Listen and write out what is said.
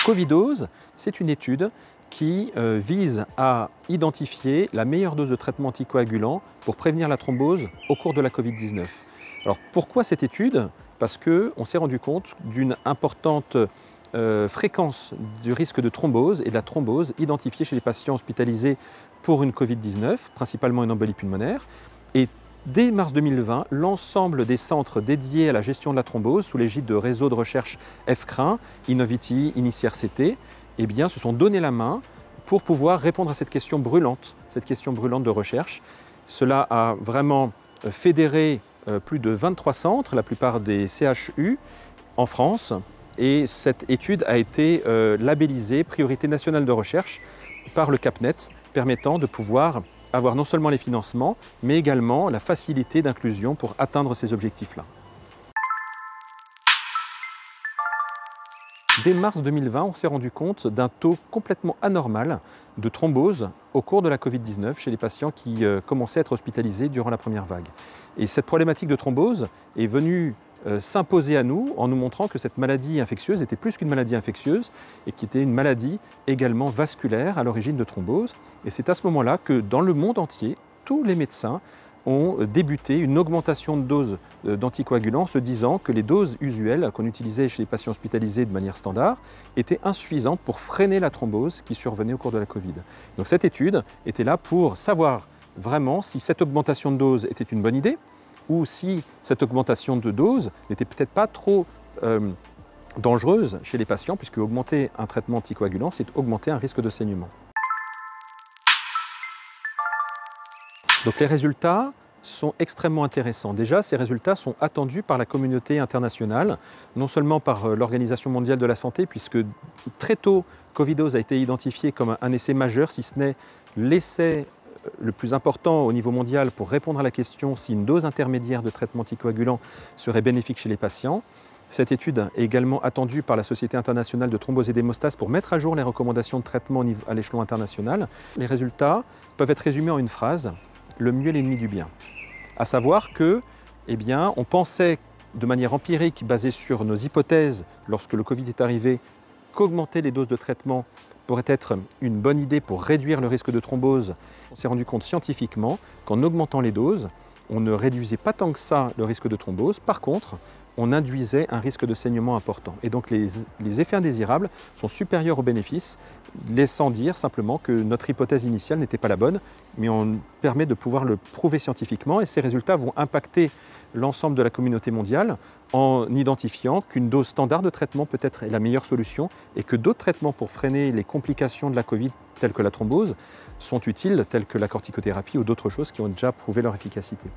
Covidose, c'est une étude qui vise à identifier la meilleure dose de traitement anticoagulant pour prévenir la thrombose au cours de la Covid-19. Alors pourquoi cette étude? Parce qu'on s'est rendu compte d'une importante fréquence du risque de thrombose et de la thrombose identifiée chez les patients hospitalisés pour une Covid-19, principalement une embolie pulmonaire. Et dès mars 2020, l'ensemble des centres dédiés à la gestion de la thrombose, sous l'égide de réseaux de recherche FCRIN, Innovity, INICI-RCT, se sont donné la main pour pouvoir répondre à cette question brûlante de recherche. Cela a vraiment fédéré plus de 23 centres, la plupart des CHU en France, et cette étude a été labellisée Priorité nationale de recherche par le CAPNet, permettant de pouvoir avoir non seulement les financements, mais également la facilité d'inclusion pour atteindre ces objectifs-là. Dès mars 2020, on s'est rendu compte d'un taux complètement anormal de thrombose au cours de la Covid-19 chez les patients qui commençaient à être hospitalisés durant la première vague. Et cette problématique de thrombose est venue s'imposer à nous en nous montrant que cette maladie infectieuse était plus qu'une maladie infectieuse et qui était une maladie également vasculaire à l'origine de thrombose. Et c'est à ce moment-là que dans le monde entier, tous les médecins ont débuté une augmentation de doses d'anticoagulants, se disant que les doses usuelles qu'on utilisait chez les patients hospitalisés de manière standard étaient insuffisantes pour freiner la thrombose qui survenait au cours de la Covid. Donc cette étude était là pour savoir vraiment si cette augmentation de dose était une bonne idée ou si cette augmentation de dose n'était peut-être pas trop dangereuse chez les patients, puisque augmenter un traitement anticoagulant, c'est augmenter un risque de saignement. Donc les résultats sont extrêmement intéressants. Déjà, ces résultats sont attendus par la communauté internationale, non seulement par l'Organisation mondiale de la santé, puisque très tôt, Covidose a été identifié comme un essai majeur, si ce n'est l'essai le plus important au niveau mondial pour répondre à la question si une dose intermédiaire de traitement anticoagulant serait bénéfique chez les patients. Cette étude est également attendue par la Société internationale de thrombose et d'hémostase pour mettre à jour les recommandations de traitement à l'échelon international. Les résultats peuvent être résumés en une phrase: le mieux est l'ennemi du bien. À savoir que, on pensait de manière empirique, basée sur nos hypothèses lorsque le Covid est arrivé, qu'augmenter les doses de traitement pourrait être une bonne idée pour réduire le risque de thrombose. On s'est rendu compte scientifiquement qu'en augmentant les doses, on ne réduisait pas tant que ça le risque de thrombose. Par contre, on induisait un risque de saignement important. Et donc les effets indésirables sont supérieurs aux bénéfices, laissant dire simplement que notre hypothèse initiale n'était pas la bonne, mais on permet de pouvoir le prouver scientifiquement et ces résultats vont impacter l'ensemble de la communauté mondiale en identifiant qu'une dose standard de traitement peut être la meilleure solution et que d'autres traitements pour freiner les complications de la Covid, telles que la thrombose, sont utiles, telles que la corticothérapie ou d'autres choses qui ont déjà prouvé leur efficacité.